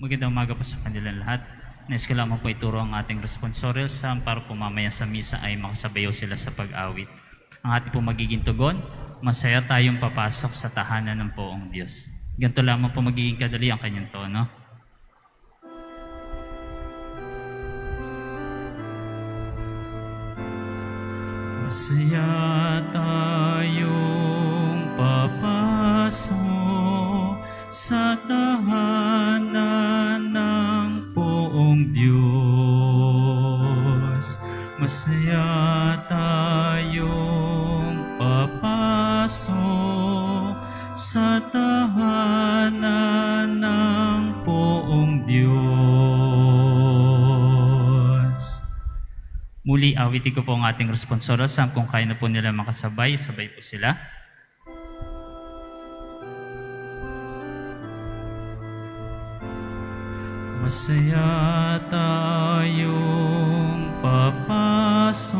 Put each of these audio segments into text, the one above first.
Magandang umaga po sa kanilang lahat. Nais ko lamang po ituro ang ating responsorial psalm para po mamaya sa misa ay makasabayaw sila sa pag-awit. Ang ating po magiging tugon, masaya tayong papasok sa tahanan ng poong Diyos. Ganito lamang po magiging kadali ang kanyang tono. Masaya tayong papasok sa tahanan ng poong Diyos. Masaya tayong papasok sa tahanan ng poong Diyos. Muli, awitin ko po ang ating responsorial psalm. Kung kaya na po nila makasabay, sabay po sila. Masaya tayong papasok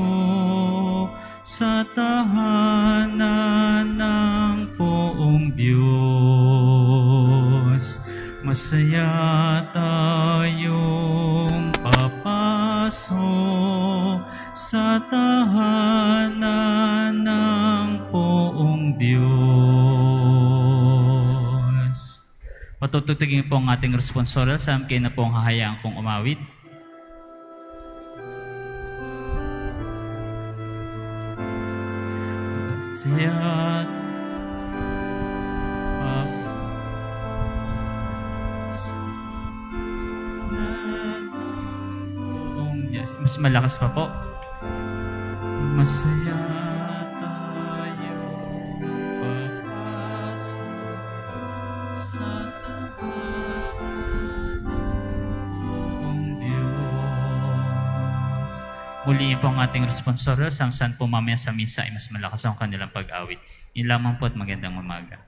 sa tahanan ng poong Diyos. Masaya tayong papasok sa tahanan ng poong Diyos. Patutugtugin po ang ating responsorial psalm. Kayo na po ang hahayaan kong umawit. Masaya mas malakas pa po. Masaya tayo papasok sa tahanan ng Diyos. Muliin po ang ating responsorial psalm. Saan po mamaya sa misa ay mas malakas ang kanilang pag-awit. Yun lamang po at magandang umaga.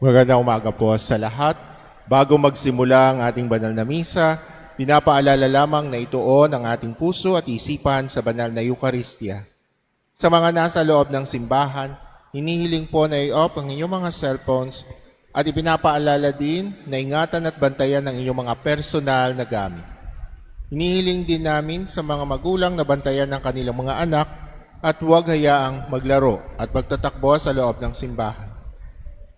Magandang umaga po sa lahat. Bago magsimula ang ating banal na misa, pinapaalala lamang na ituon ang ating puso at isipan sa banal na Eucharistia. Sa mga nasa loob ng simbahan, hinihiling po na i-off ang inyong mga cellphones at ipinapaalala din na ingatan at bantayan ang inyong mga personal na gamit. Hinihiling din namin sa mga magulang na bantayan ng kanilang mga anak at huwag hayaang maglaro at magtatakbo sa loob ng simbahan.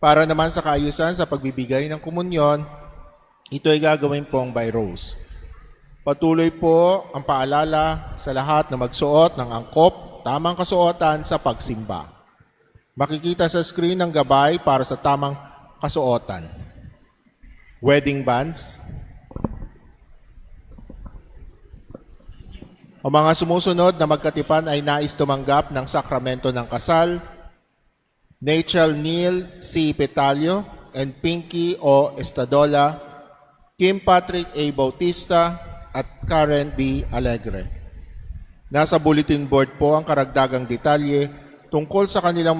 Para naman sa kaayusan sa pagbibigay ng komunyon, ito ay gagawin pong by rows. Patuloy po ang paalala sa lahat na magsuot ng angkop, tamang kasuotan sa pagsimba. Makikita sa screen ang gabay para sa tamang kasuotan. Wedding bands. Ang mga sumusunod na magkatipan ay nais tumanggap ng sakramento ng kasal, Nachel Neil C. Petalio and Pinky O. Estadola, Kim Patrick A. Bautista, at Karen B. Alegre. Nasa bulletin board po ang karagdagang detalye tungkol sa kanilang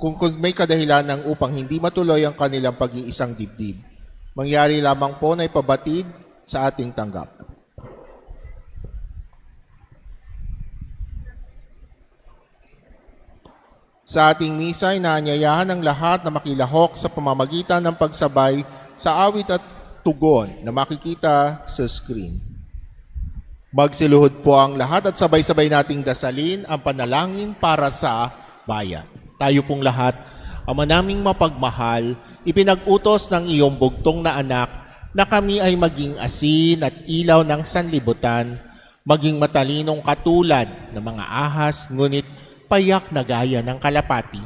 kung may kadahilanan upang hindi matuloy ang kanilang pag-iisang dibdib. Mangyari lamang po na ipabatid sa ating tanggap. Sa ating misa, inaanyayahan ng lahat na makilahok sa pamamagitan ng pagsabay sa awit at tugon na makikita sa screen. Magsiluhod po ang lahat at sabay-sabay nating dasalin ang panalangin para sa bayan. Tayo pong lahat, Ama naming mapagmahal, ipinag-utos ng iyong bugtong na anak na kami ay maging asin at ilaw ng sanlibutan, maging matalinong katulad ng mga ahas, ngunit payak na gaya ng kalapati,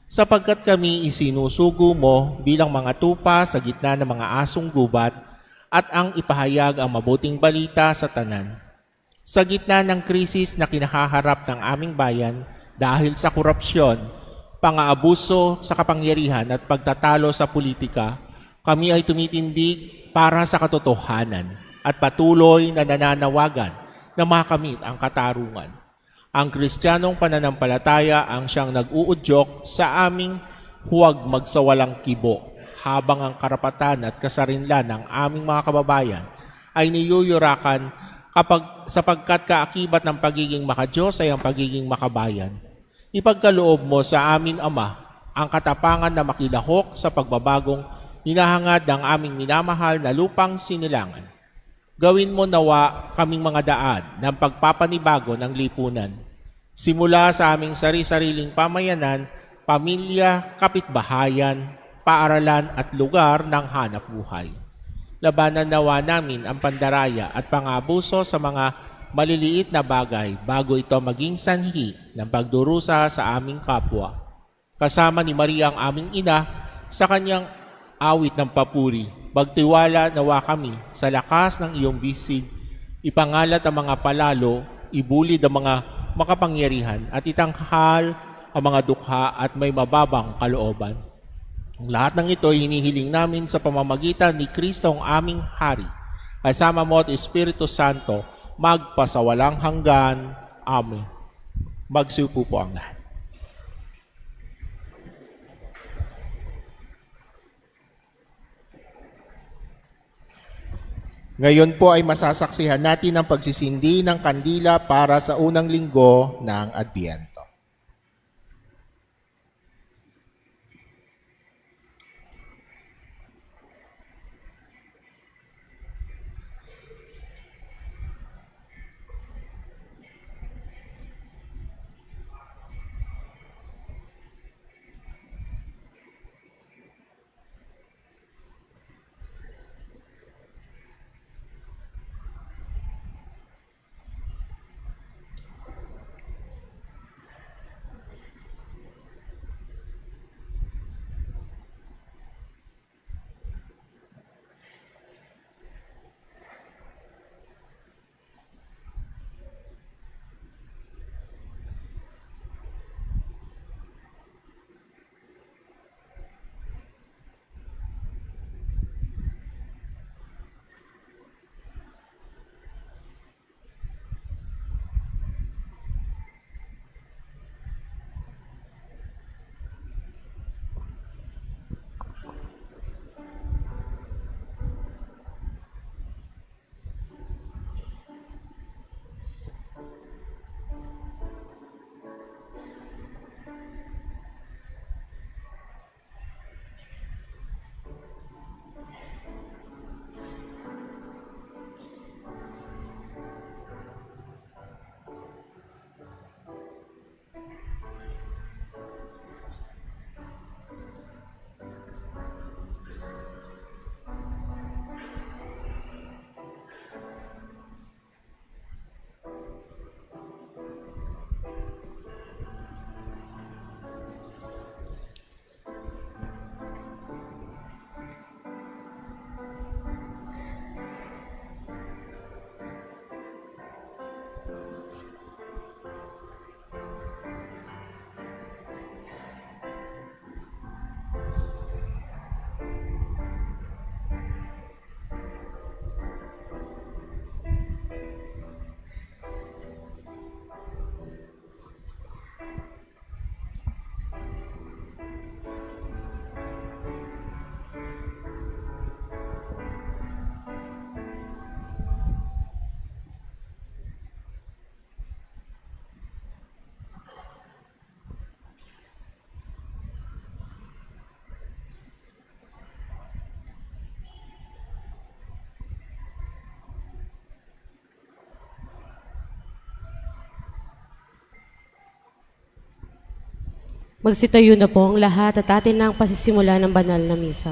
sapagkat kami isinusugo mo bilang mga tupa sa gitna ng mga asong gubat at ang ipahayag ang mabuting balita sa tanan. Sa gitna ng krisis na kinahaharap ng aming bayan dahil sa korupsyon, pang-aabuso sa kapangyarihan at pagtatalo sa politika, kami ay tumitindig para sa katotohanan at patuloy na nananawagan na makamit ang katarungan. Ang Kristiyanong pananampalataya ang siyang nag-uudyok sa aming huwag magsawalang kibo, habang ang karapatan at kasarinlan ng aming mga kababayan ay niyuyurakan sapagkat kaakibat ng pagiging makadiyos ay ang pagiging makabayan. Ipagkaloob mo sa amin, Ama, ang katapangan na makilahok sa pagbabagong hinahangad ng aming minamahal na lupang sinilangan. Gawin mo nawa kaming mga daan ng pagpapanibago ng lipunan. Simula sa aming sari-sariling pamayanan, pamilya, kapitbahayan, paaralan at lugar ng hanap buhay. Labanan nawa namin ang pandaraya at pang-abuso sa mga maliliit na bagay bago ito maging sanhi ng pagdurusa sa aming kapwa. Kasama ni Maria ang aming ina sa kanyang awit ng papuri, magtiwala nawa kami sa lakas ng iyong bisig, ipangalat ang mga palalo, ibulid ang mga makapangyarihan at itanghal ang mga dukha at may mababang kalooban. Ang lahat ng ito ay hinihiling namin sa pamamagitan ni Kristo ang aming Hari. Kasama mo at Espiritu Santo, magpasawalang hanggan. Amen. Magsiupo po ang lahat. Ngayon po ay masasaksihan natin ang pagsisindi ng kandila para sa unang linggo ng Adbyento. Magsitayo na po ang lahat at atin na ang pasisimula ng banal na misa.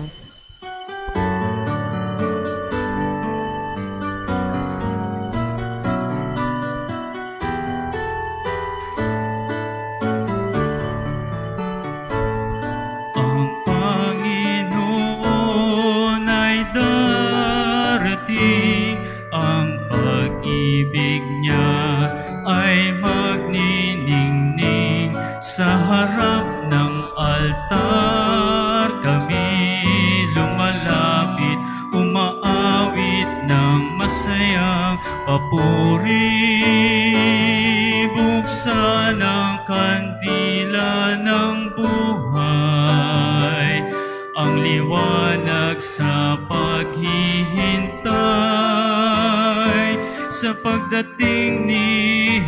Ang Panginoon ay darating, ang pag-ibig niya ay magniningning sa harap ng altar kami lumalapit, umaawit ng masayang papuri. Buksan ang kandila ng buhay, ang liwanag sa paghihintay sa pagdating ni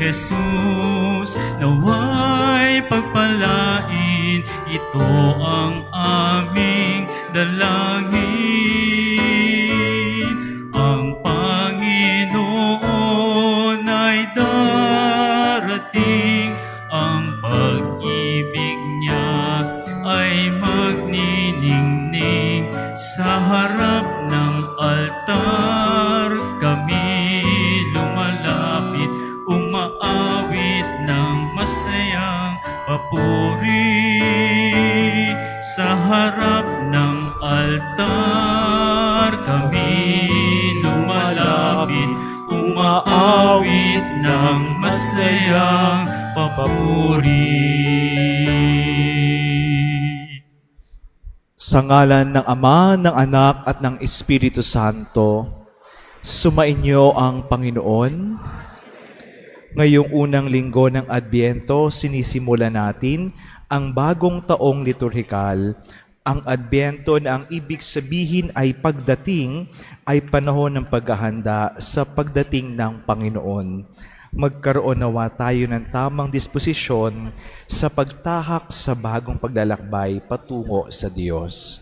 Jesus. Naway pagpalain, ito ang aming dalangin. Ang Panginoon ay darating, ang pag-ibig niya ay magniningning sa harap ng altar. Kami lumalapit, umaawit ng masayang papuri. Sa harap ng altar kami lumalapit, umaawit ng masayang papuri. Sa ngalan ng Ama, ng Anak, at ng Espiritu Santo, sumainyo ang Panginoon. Ngayong unang linggo ng Adbyento, sinisimula natin ang bagong taong liturhikal. Ang Adbyento na ang ibig sabihin ay pagdating, ay panahon ng paghahanda sa pagdating ng Panginoon. Magkaroon nawa tayo ng tamang disposisyon sa pagtahak sa bagong paglalakbay patungo sa Diyos.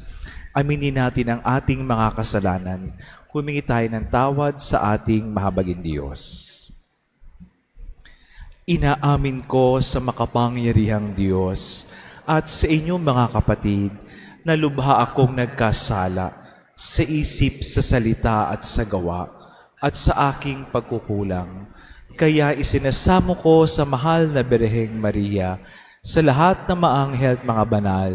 Aminin natin ang ating mga kasalanan. Humingi tayo ng tawad sa ating mahabaging Diyos. Inaamin ko sa makapangyarihang Diyos at sa inyong mga kapatid na lubha akong nagkasala sa isip, sa salita at sa gawa at sa aking pagkukulang. Kaya isinasamo ko sa mahal na Birheng Maria, sa lahat ng maanghel at mga banal,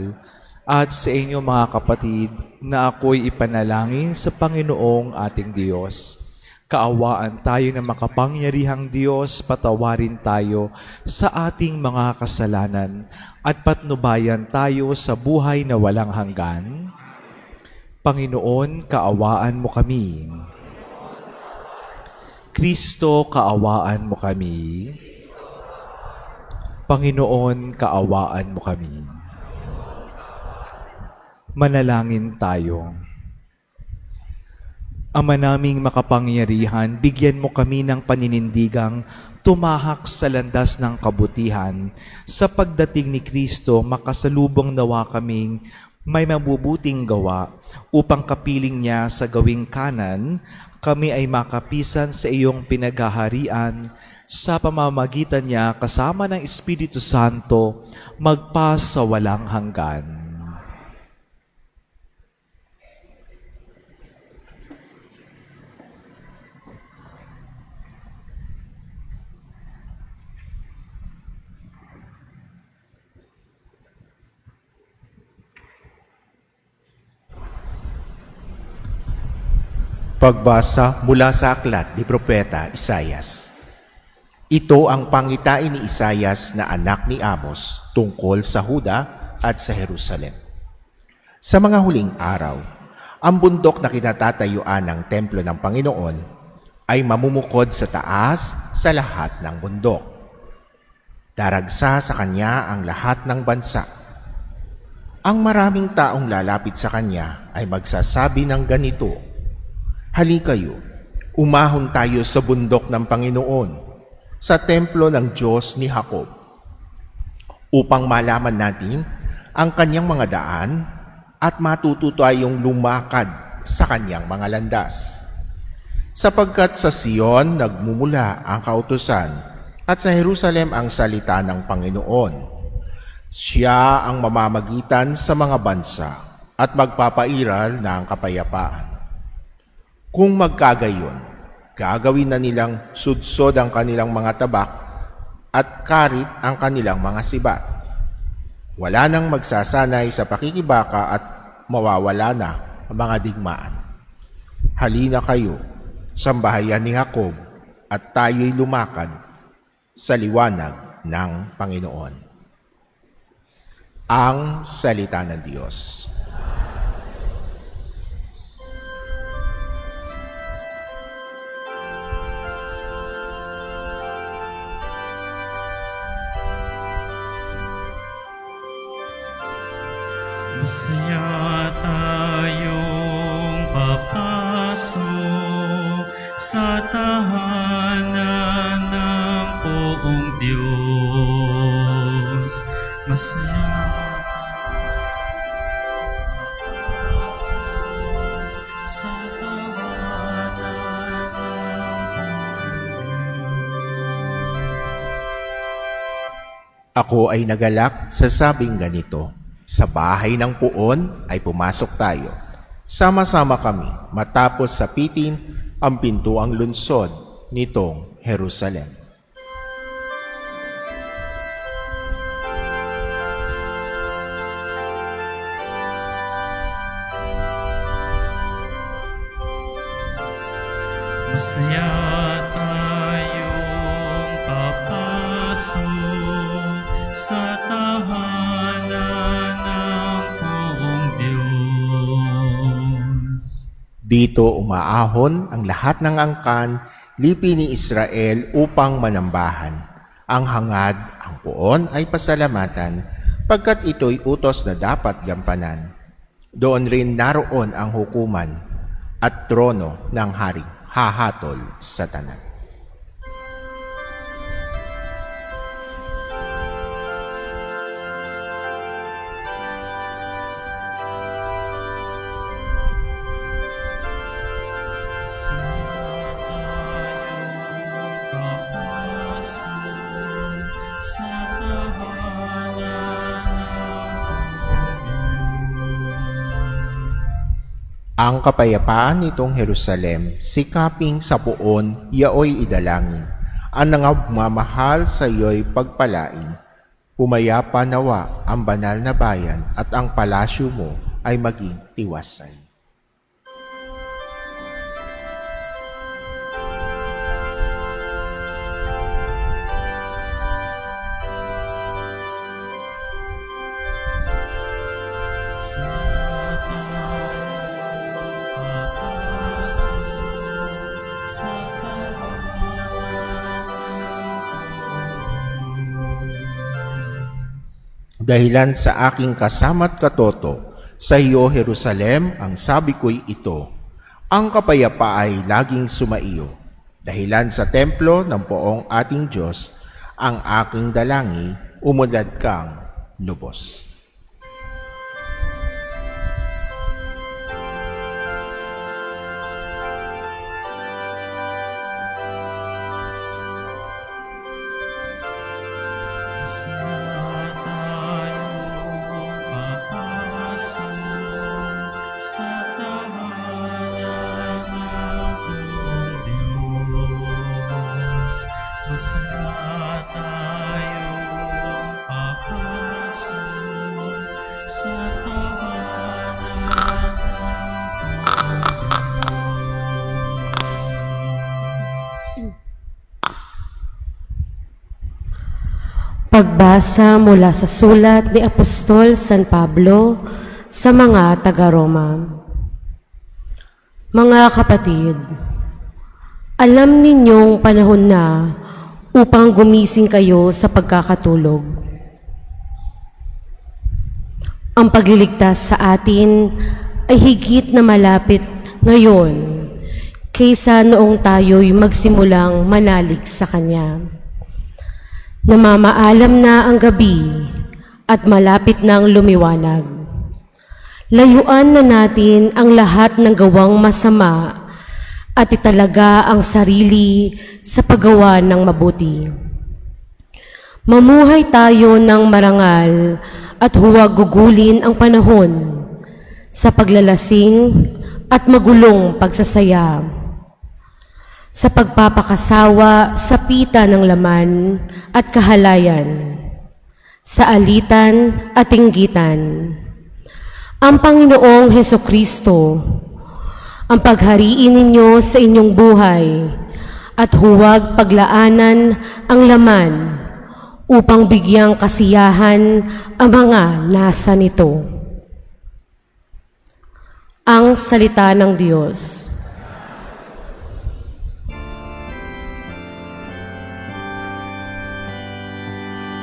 at sa inyong mga kapatid na ako'y ipanalangin sa Panginoong ating Diyos. Kaawaan tayo ng makapangyarihang Diyos, patawarin tayo sa ating mga kasalanan at patnubayan tayo sa buhay na walang hanggan. Panginoon, kaawaan mo kami. Kristo, kaawaan mo kami. Panginoon, kaawaan mo kami. Manalangin tayo. Ama naming makapangyarihan, bigyan mo kami ng paninindigang tumahak sa landas ng kabutihan. Sa pagdating ni Kristo, makasalubong nawa kaming may mabubuting gawa upang kapiling niya sa gawing kanan, kami ay makapisan sa iyong pinaghaharian sa pamamagitan niya kasama ng Espiritu Santo magpa sa walang hanggan. Pagbasa mula sa aklat ni Propeta Isaias. Ito ang pangitain ni Isaias na anak ni Amos tungkol sa Huda at sa Jerusalem. Sa mga huling araw, ang bundok na kinatatayuan ng templo ng Panginoon ay mamumukod sa taas sa lahat ng bundok. Daragsa sa kanya ang lahat ng bansa. Ang maraming taong lalapit sa kanya ay magsasabi ng ganito, halikayo, umahon tayo sa bundok ng Panginoon, sa templo ng Diyos ni Jacob, upang malaman natin ang kanyang mga daan at matuto tayong lumakad sa kanyang mga landas. Sapagkat sa Sion nagmumula ang kautusan at sa Jerusalem ang salita ng Panginoon. Siya ang mamamagitan sa mga bansa at magpapairal ng kapayapaan. Kung magkagayon, gagawin na nilang sudsod ang kanilang mga tabak at karit ang kanilang mga sibat. Wala nang magsasanay sa pakikibaka at mawawala na ang mga digmaan. Halina kayo, sambahayan ni Jacob, at tayo'y lumakad sa liwanag ng Panginoon. Ang salita ng Diyos. Masaya tayong papasok sa tahanan ng poong Diyos. Masaya sa tahanan Ako ay nagalak sa sabing ganito, sa bahay ng puon ay pumasok tayo. Sama-sama kami matapos sapitin ang pintuang lunsod nitong Jerusalem. Masaya tayong papasok sa tahanan ng poong Diyos. Dito umaahon ang lahat ng angkan, lipi ni Israel upang manambahan. Ang hangad, ang puon ay pasalamatan, pagkat ito'y utos na dapat gampanan. Doon rin naroon ang hukuman at trono ng hari, hahatol sa tanan. Ang kapayapaan nitong Jerusalem, sikaping sa puon, yaoy idalangin. Ang nangagmamahal sa iyo'y pagpalain. Pumayapa nawa ang banal na bayan at ang palasyo mo ay maging tiwasay. Dahilan sa aking kasama't katoto, sa iyo Jerusalem, ang sabi ko'y ito, ang kapayapa ay laging sumaiyo. Dahilan sa templo ng poong ating Diyos, ang aking dalangi, umunlad kang lubos. Masaya tayong papasok sa tahanan ng Pagbasa mula sa sulat ni Apostol San Pablo sa mga taga-Roma. Mga kapatid, alam ninyong panahon na upang gumising kayo sa pagkakatulog. Ang pagliligtas sa atin ay higit na malapit ngayon kaysa noong tayo'y magsimulang manalig sa Kanya. Namamaalam na ang gabi at malapit nang lumiwanag. Layuan na natin ang lahat ng gawang masama at italaga ang sarili sa paggawa ng mabuti. Mamuhay tayo ng marangal at huwag gugulin ang panahon sa paglalasing at magulong pagsasaya, sa pagpapakasawa sa pita ng laman at kahalayan, sa alitan at inggitan. Ang Panginoong Hesukristo ang paghariin ninyo sa inyong buhay at huwag paglaanan ang laman upang bigyang kasiyahan ang mga nasa nito. Ang salita ng Diyos.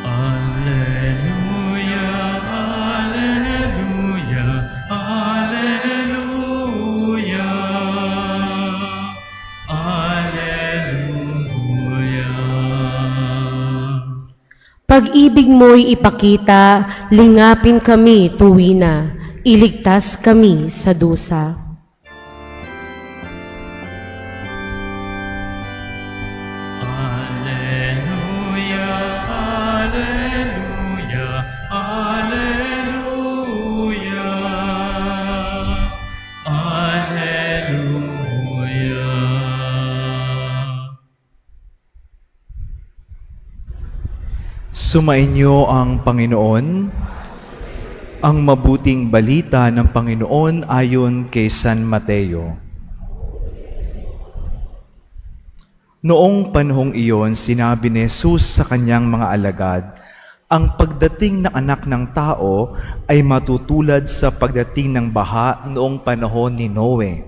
Alleluia, alleluia, alleluia, alleluia. Pag-ibig mo'y ipakita, lingapin kami tuwina, iligtas kami sa dusa. Alleluia, alleluia, alleluia, alleluia. Sumainyo ang Panginoon. Ang mabuting balita ng Panginoon ayon kay San Mateo. Noong panahong iyon, sinabi ni Jesus sa kanyang mga alagad, ang pagdating ng anak ng tao ay matutulad sa pagdating ng baha noong panahon ni Noe.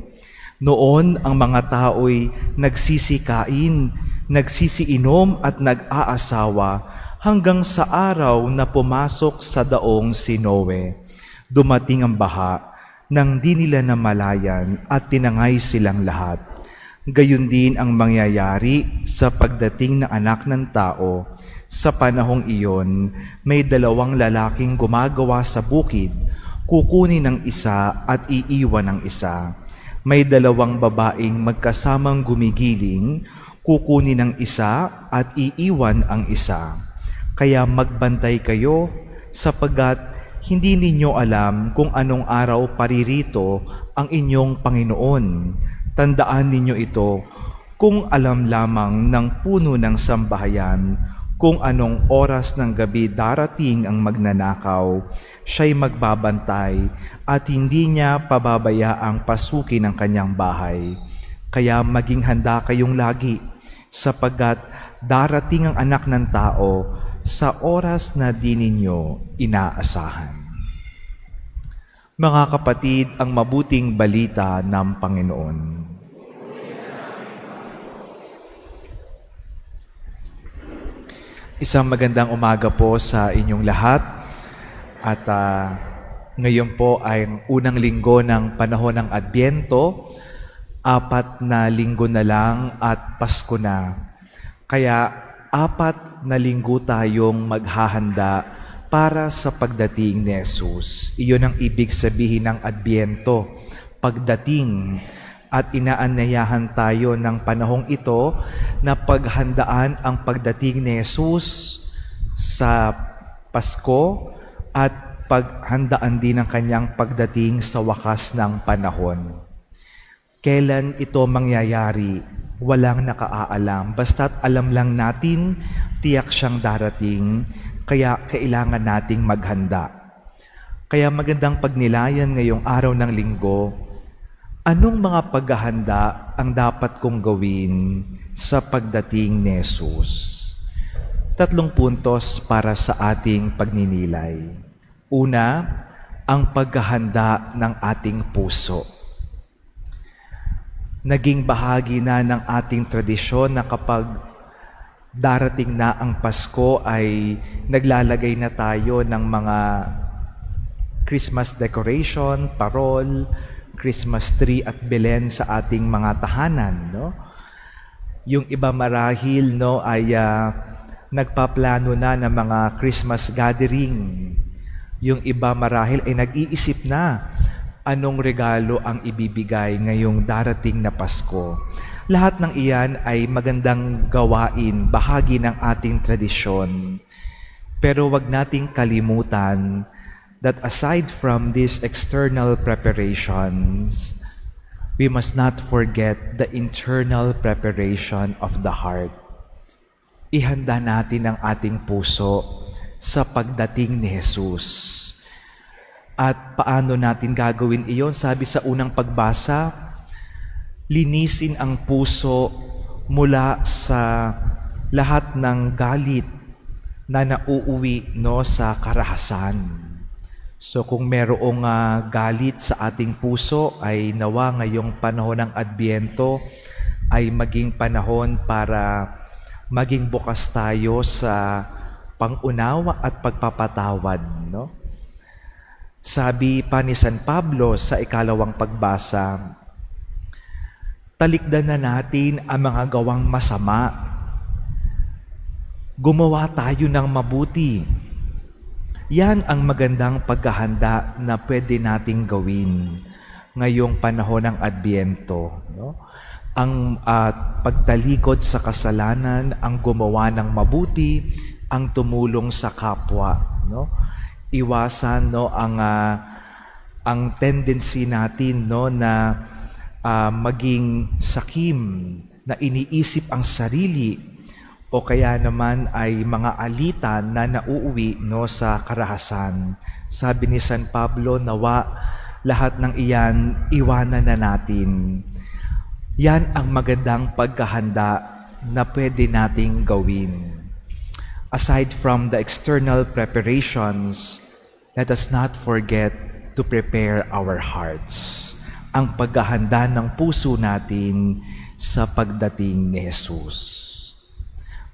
Noon ang mga tao'y nagsisikain, nagsisiinom at nag-aasawa hanggang sa araw na pumasok sa daong si Noe. Dumating ang baha nang di nila namalayan at tinangay silang lahat. Gayon din ang mangyayari sa pagdating ng anak ng tao. Sa panahong iyon, may dalawang lalaking gumagawa sa bukid, kukunin ng isa at iiwan ng isa. May dalawang babaeng magkasamang gumigiling, kukunin ng isa at iiwan ang isa. Kaya magbantay kayo sapagkat hindi ninyo alam kung anong araw paririto ang inyong Panginoon. Tandaan ninyo ito, kung alam lamang ng puno ng sambahayan kung anong oras ng gabi darating ang magnanakaw, siya'y magbabantay at hindi niya pababayaang pasukin ang kanyang bahay. Kaya maging handa kayong lagi sapagkat darating ang anak ng tao sa oras na di ninyo inaasahan. Mga kapatid, ang mabuting balita ng Panginoon. Isang magandang umaga po sa inyong lahat. At ngayon po ay unang linggo ng panahon ng Adbyento. 4 na linggo na lang at Pasko na. Kaya 4 na linggo tayong maghahanda para sa pagdating ni Jesus. Iyon ang ibig sabihin ng Adbyento, pagdating. At inaanyayahan tayo ng panahong ito na paghandaan ang pagdating ni Jesus sa Pasko at paghandaan din ang kanyang pagdating sa wakas ng panahon. Kailan ito mangyayari? Walang nakaalam. Basta't alam lang natin, tiyak siyang darating, kaya kailangan nating maghanda. Kaya magandang pagnilayan ngayong araw ng linggo, anong mga paghahanda ang dapat kong gawin sa pagdating ni Jesus? 3 puntos para sa ating pagninilay. Una, ang paghahanda ng ating puso. Naging bahagi na ng ating tradisyon na kapag darating na ang Pasko ay naglalagay na tayo ng mga Christmas decoration, parol, Christmas tree at Belen sa ating mga tahanan, no? Yung iba marahil, no, ay nagpaplano na ng mga Christmas gathering. Yung iba marahil ay nag-iisip na anong regalo ang ibibigay ngayong darating na Pasko. Lahat ng iyan ay magandang gawain, bahagi ng ating tradisyon. Pero wag nating kalimutan that aside from these external preparations, we must not forget the internal preparation of the heart. Ihanda natin ang ating puso sa pagdating ni Jesus. At paano natin gagawin iyon? Sabi sa unang pagbasa, linisin ang puso mula sa lahat ng galit, na nauuwi no sa karahasan. So kung merong galit sa ating puso ay nawa ngayong panahon ng Adbyento ay maging panahon para maging bukas tayo sa pangunawa at pagpapatawad, no? Sabi pa ni San Pablo sa ikalawang pagbasa, talikdan na natin ang mga gawang masama. Gumawa tayo ng mabuti. Yan ang magandang paghahanda na pwede nating gawin ngayong panahon ng Adbyento, no? Ang pagtalikod sa kasalanan, ang gumawa ng mabuti, ang tumulong sa kapwa, no? Iwasan no ang tendency natin no na maging sakim na iniisip ang sarili o kaya naman ay mga alitan na nauuwi no sa karahasan. Sabi ni San Pablo, nawa lahat ng iyan iwanan na natin. Yan ang magandang paghahanda na pwede nating gawin. Aside from the external preparations, let us not forget to prepare our hearts. Ang paghahanda ng puso natin sa pagdating ni Jesus.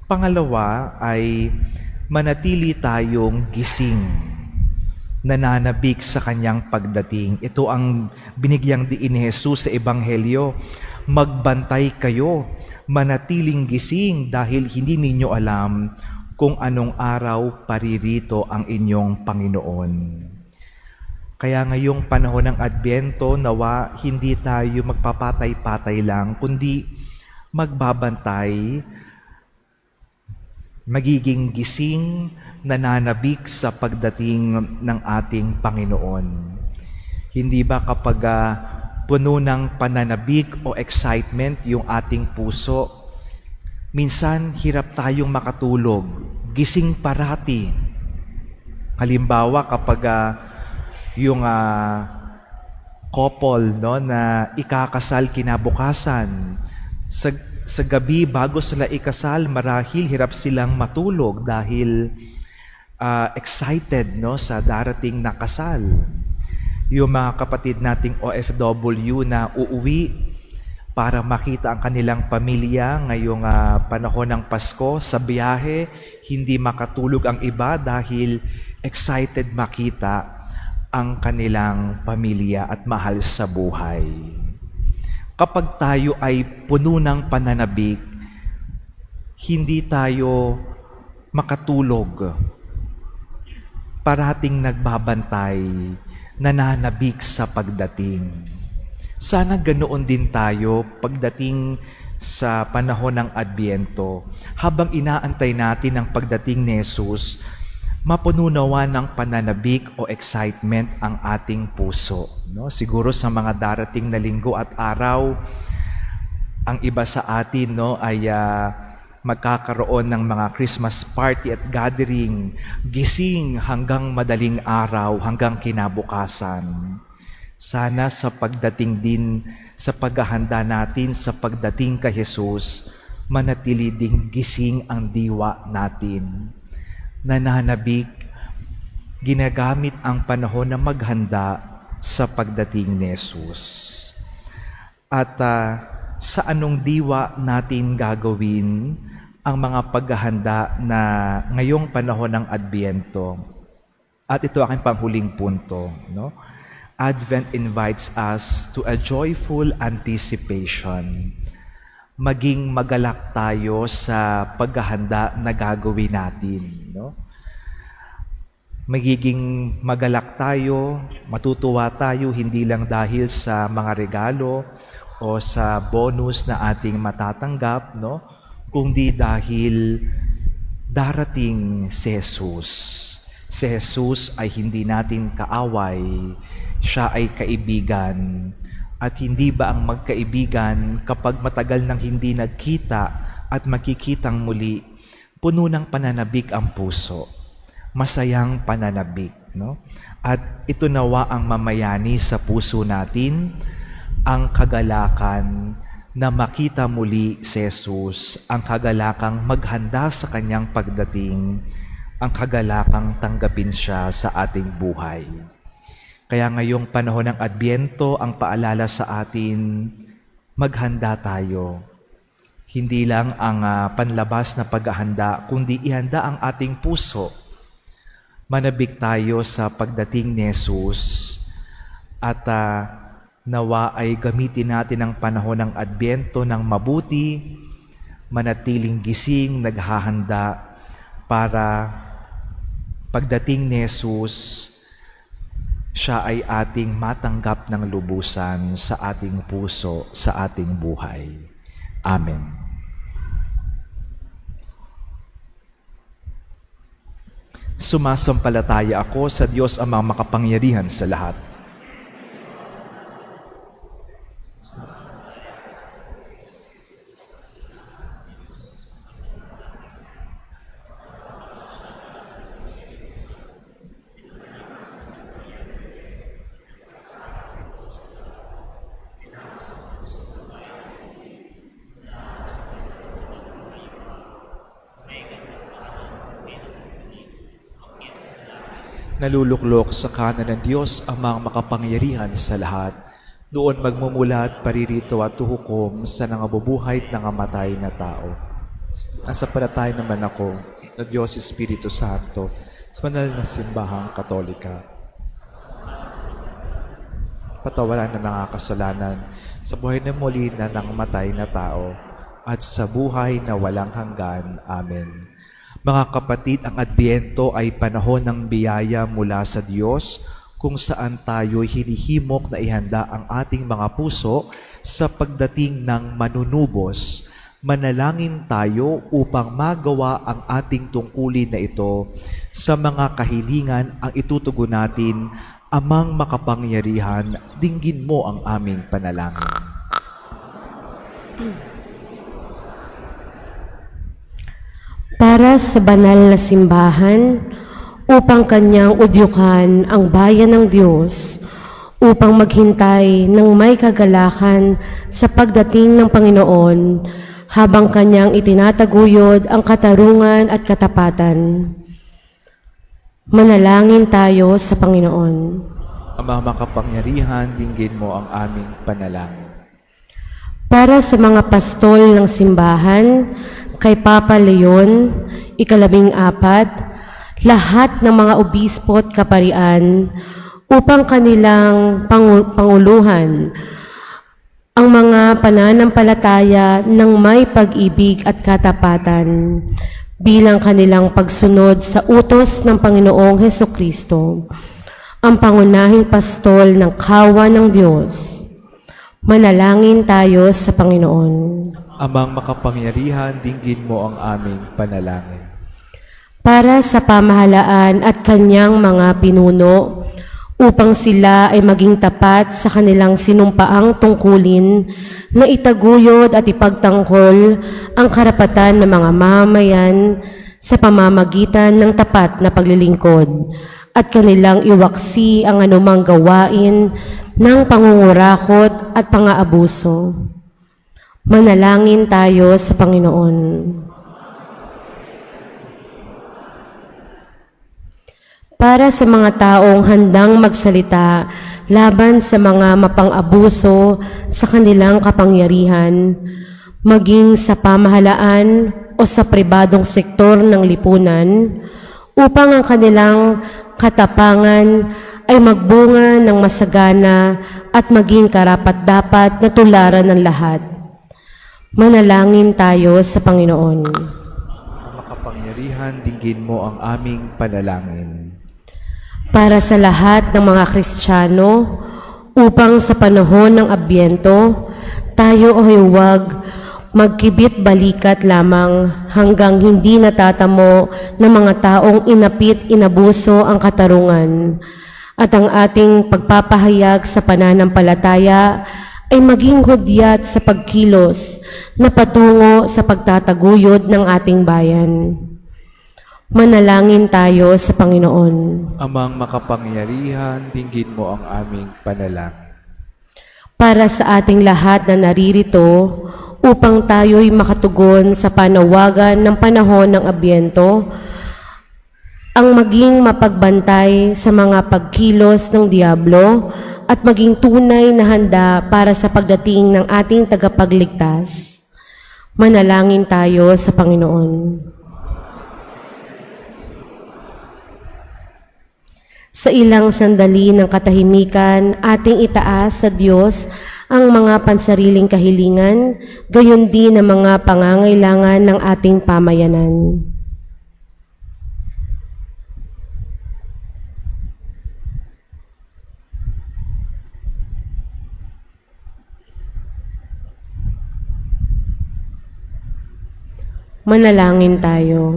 Pangalawa ay manatili tayong gising, nananabik sa kanyang pagdating. Ito ang binigyang diin ni Jesus sa Ebanghelyo. Magbantay kayo, manatiling gising dahil hindi ninyo alam kung anong araw paririto ang inyong Panginoon. Kaya ngayong panahon ng Adbyento, nawa hindi tayo magpapatay-patay lang, kundi magbabantay, magiging gising, nananabik sa pagdating ng ating Panginoon. Hindi ba kapag puno ng pananabik o excitement yung ating puso, minsan hirap tayong makatulog, gising parati. Halimbawa kapag yung couple no, na ikakasal kinabukasan, sa gabi bago sila ikasal, marahil hirap silang matulog dahil excited no, sa darating na kasal. Yung mga kapatid nating OFW na uuwi para makita ang kanilang pamilya ngayong panahon ng Pasko sa biyahe, hindi makatulog ang iba dahil excited makita ang kanilang pamilya at mahal sa buhay. Kapag tayo ay puno ng pananabik, hindi tayo makatulog. Parating nagbabantay, nananabik sa pagdating. Sana ganoon din tayo pagdating sa panahon ng Adbyento. Habang inaantay natin ang pagdating ni Jesus, mapununawa ng pananabik o excitement ang ating puso. No? Siguro sa mga darating na linggo at araw, ang iba sa atin no, ay magkakaroon ng mga Christmas party at gathering, gising hanggang madaling araw, hanggang kinabukasan. Sana sa pagdating din, sa paghahanda natin sa pagdating kay Jesus, manatili ding gising ang diwa natin. Nananabik, ginagamit ang panahon na maghanda sa pagdating ni Jesus. At sa anong diwa natin gagawin ang mga paghahanda na ngayong panahon ng Adbyento? At ito aking panghuling punto, no? Advent invites us to a joyful anticipation. Maging magalak tayo sa paghahanda na gagawin natin, no? Magiging magalak tayo, matutuwa tayo hindi lang dahil sa mga regalo o sa bonus na ating matatanggap, no? Kundi dahil darating si Jesus. Si Jesus ay hindi natin kaaway, siya ay kaibigan. At hindi ba ang magkaibigan kapag matagal nang hindi nagkita at makikitang muli, puno ng pananabik ang puso. Masayang pananabik, no? At ito nawa ang mamayani sa puso natin, ang kagalakan na makita muli si Jesus, ang kagalakang maghanda sa kanyang pagdating ang kagalakang tanggapin siya sa ating buhay. Kaya ngayong panahon ng Adbyento, ang paalala sa atin, maghanda tayo. Hindi lang ang panlabas na paghahanda, kundi ihanda ang ating puso. Manabik tayo sa pagdating ni Jesus at nawa ay gamitin natin ang panahon ng Adbyento ng mabuti, manatiling gising, naghahanda para pagdating ni Jesus, siya ay ating matanggap ng lubusan sa ating puso, sa ating buhay. Amen. Sumasampalataya ako sa Diyos Amang makapangyarihan sa lahat. Naluluklok sa kanan ng Diyos Amang makapangyarihan sa lahat. Doon magmumulat, paririto at tuhukom sa nangabubuhay at nangamatay na tao. Nasampalataya naman ako na Diyos Espiritu Santo sa banal na simbahang Katolika. Patawaran ng mga kasalanan sa buhay na muli na nangamatay na tao at sa buhay na walang hanggan. Amen. Mga kapatid, ang Adbyento ay panahon ng biyaya mula sa Diyos kung saan tayo'y hinihimok na ihanda ang ating mga puso sa pagdating ng manunubos. Manalangin tayo upang magawa ang ating tungkulin na ito sa mga kahilingan ang itutugon natin. Amang makapangyarihan, dinggin mo ang aming panalangin. Para sa banal na simbahan, upang kanyang udyukan ang bayan ng Diyos, upang maghintay ng may kagalakan sa pagdating ng Panginoon, habang kanyang itinataguyod ang katarungan at katapatan. Manalangin tayo sa Panginoon. Amang makapangyarihan, dinggin mo ang aming panalangin. Para sa mga pastol ng simbahan, kay Papa Leon, 14, lahat ng mga obispo at kaparian, upang kanilang panguluhan ang mga pananampalataya ng may pag-ibig at katapatan bilang kanilang pagsunod sa utos ng Panginoong Hesukristo, ang pangunahing pastol ng kawan ng Diyos. Manalangin tayo sa Panginoon. Amang makapangyarihan, dinggin mo ang aming panalangin. Para sa pamahalaan at kanyang mga pinuno, upang sila ay maging tapat sa kanilang sinumpaang tungkulin na itaguyod at ipagtangkol ang karapatan ng mga mamamayan sa pamamagitan ng tapat na paglilingkod at kanilang iwaksi ang anumang gawain ng pangungurakot at pang-aabuso. Manalangin tayo sa Panginoon. Para sa mga taong handang magsalita laban sa mga mapang-abuso sa kanilang kapangyarihan, maging sa pamahalaan o sa pribadong sektor ng lipunan, upang ang kanilang katapangan ay magbunga ng masagana at maging karapat-dapat na tularan ng lahat. Manalangin tayo sa Panginoon. Makapangyarihan, dinggin mo ang aming panalangin. Para sa lahat ng mga Kristiyano, upang sa panahon ng Adbyento, tayo ay huwag magkibit-balikat lamang hanggang hindi natatamo ng mga taong inapit-inabuso ang katarungan, at ang ating pagpapahayag sa pananampalataya ay maging hudyat sa pagkilos na patungo sa pagtataguyod ng ating bayan. Manalangin tayo sa Panginoon. Amang makapangyarihan, dinggin mo ang aming panalangin. Para sa ating lahat na naririto, upang tayo'y makatugon sa panawagan ng panahon ng Adbyento, ang maging mapagbantay sa mga pagkilos ng Diablo at maging tunay na handa para sa pagdating ng ating tagapagligtas. Manalangin tayo sa Panginoon. Sa ilang sandali ng katahimikan, ating itaas sa Diyos ang mga pansariling kahilingan, gayon din ang mga pangangailangan ng ating pamayanan. Manalangin tayo.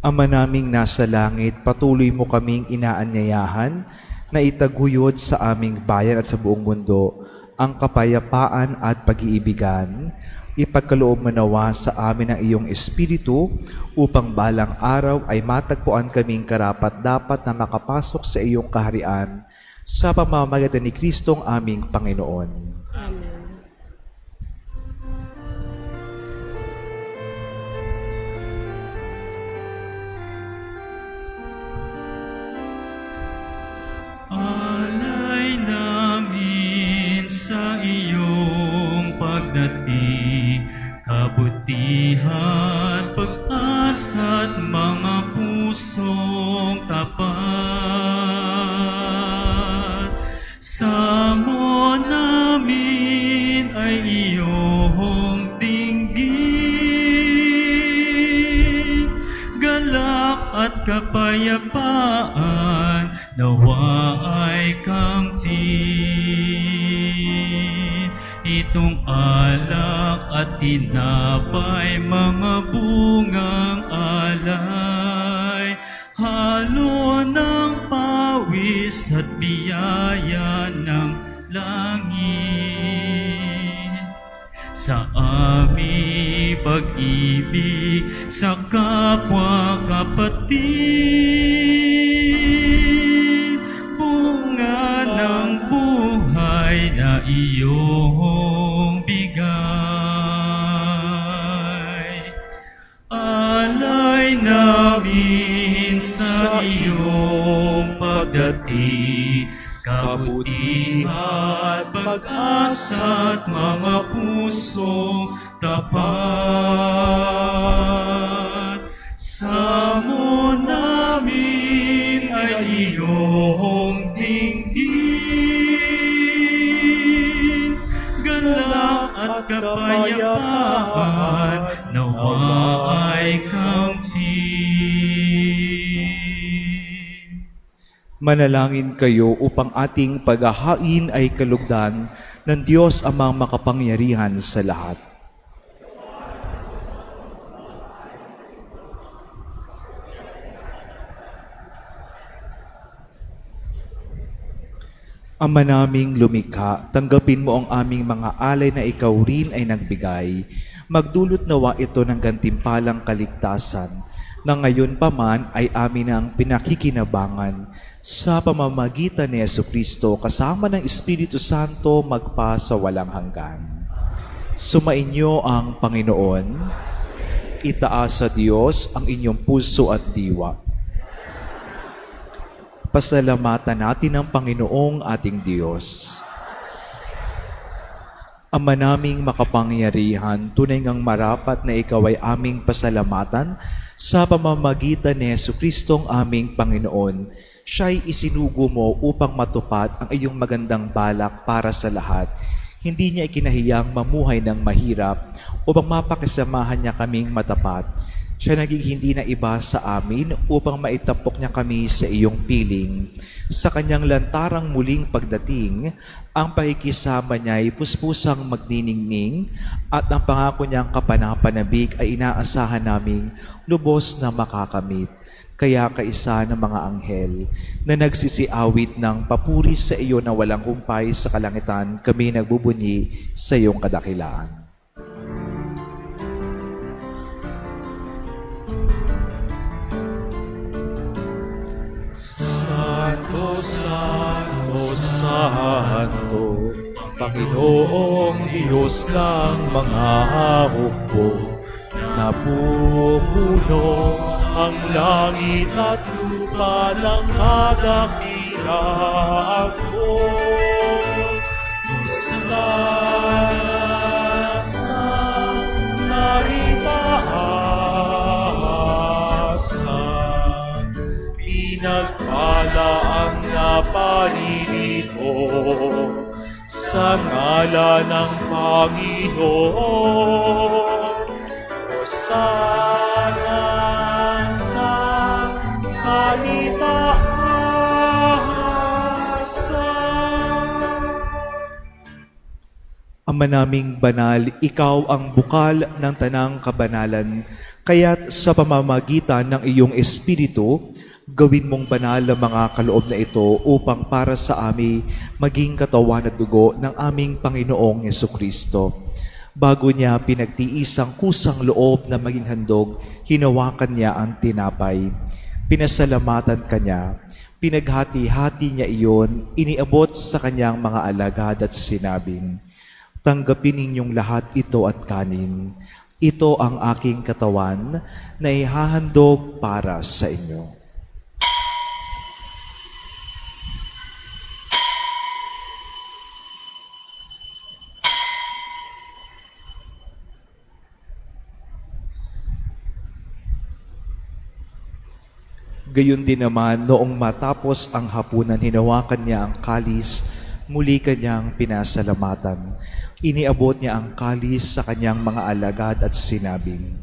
Ama naming nasa langit, patuloy mo kaming inaanyayahan na itaguyod sa aming bayan at sa buong mundo ang kapayapaan at pag-iibigan. Ipagkaloob mo nawa sa amin ang iyong Espiritu upang balang araw ay matagpuan kaming karapat-dapat na makapasok sa iyong kaharian sa pamamagitan ni Kristong aming Panginoon. Alay namin sa iyong pagdating, kabutihan, pag-asa at mga pusong tapat. Samo namin ay iyong dinggin, galak at kapayapaan nawa ay kamtin. Itong alak at tinapay, mga bungang alay, halo ng pawis at biyaya ng langit. Sa aming pag-ibig sa kapwa kapatid, bunga ng buhay na iyong bigay. Alay namin sa iyong pagdating, kabutihan, pag-asa at mga pusong tapat. Samo namin ay iyong dinggin, galak at kapayapaan nawa ay kamtin. Manalangin kayo upang ating paghahain ay kalugdan ng Diyos amang makapangyarihan sa lahat. Ama naming lumikha, tanggapin mo ang aming mga alay na ikaw rin ay nagbigay. Magdulot nawa ito ng gantimpalang kaligtasan, na ngayon pa man ay amin ang pinakikinabangan sa pamamagitan ni Jesucristo kasama ng Espiritu Santo magpa sa walang hanggan. Sumainyo ang Panginoon, itaas sa Diyos ang inyong puso at diwa. Pasalamatan natin ang Panginoong ating Diyos. Ama naming makapangyarihan, tunay ngang marapat na ikaw ay aming pasalamatan sa pamamagitan ni Jesucristong aming Panginoon. Siya'y isinugo mo upang matupad ang iyong magandang balak para sa lahat. Hindi niya ikinahiyang mamuhay ng mahirap upang mapakisamahan niya kaming matapat. Siya naging hindi na iba sa amin upang maitapok niya kami sa iyong piling. Sa kanyang lantarang muling pagdating, ang pakikisama niya ay puspusang magniningning at ang pangako niyang kapanapanabik ay inaasahan naming lubos na makakamit. Kaya kaisa ng mga anghel na nagsisiawit ng papuri sa iyo na walang humpay sa kalangitan, kami nagbubunyi sa iyong kadakilaan. Santo, Santo, Santo, Panginoong Diyos ng mga hukbo, napupuno ang langit at lupa ng kadakilaan mo. Hosana sa kaitaasan, pinagpala ang naparirito sa ngala ng Panginoon. Hosana sa kaitaasan. Ama naming banal, ikaw ang bukal ng tanang kabanalan, kaya't sa pamamagitan ng iyong Espiritu, gawin mong banal ang mga kaloob na ito upang para sa amin maging katawan at dugo ng aming Panginoong Yesukristo. Bago niya pinagtiis ang kusang loob na maging handog, hinawakan niya ang tinapay. Pinasalamatan kanya, pinaghati-hati niya iyon, iniabot sa kanyang mga alagad at sinabing, tanggapin ninyong lahat ito at kanin. Ito ang aking katawan na ihahandog para sa inyo. Gayon din naman, noong matapos ang hapunan, hinawakan niya ang kalis, muli kanyang pinasalamatan. Iniabot niya ang kalis sa kanyang mga alagad at sinabing,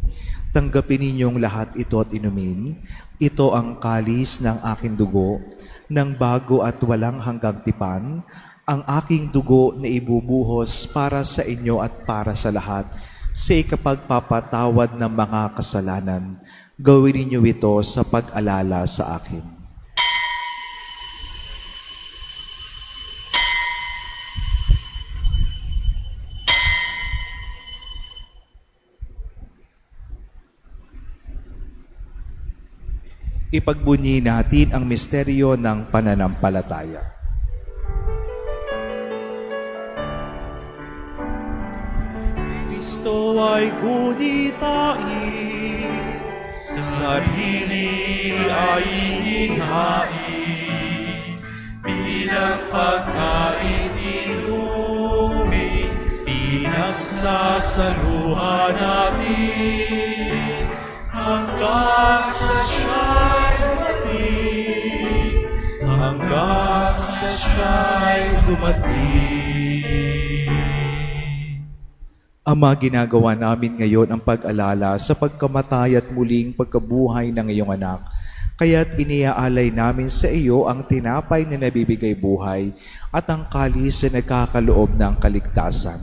tanggapin ninyong lahat ito at inumin. Ito ang kalis ng aking dugo, ng bago at walang hanggang tipan, ang aking dugo na ibubuhos para sa inyo at para sa lahat, sa ikapagpapatawad ng mga kasalanan. Gawin ninyo ito sa pag-alala sa akin. Ipagbunyi natin ang misteryo ng pananampalataya. Kristo ay gunitain, sa sarili ay inihain, bilang pagkain inumin, pinagsasaluhan natin, hanggang sa siya'y dumating, hanggang sa siya'y dumating. Ama, ginagawa namin ngayon ang pag-alala sa pagkamatay at muling pagkabuhay ng iyong anak. Kaya't iniaalay namin sa iyo ang tinapay na nabibigay buhay at ang kalis na nagkakaloob ng kaligtasan.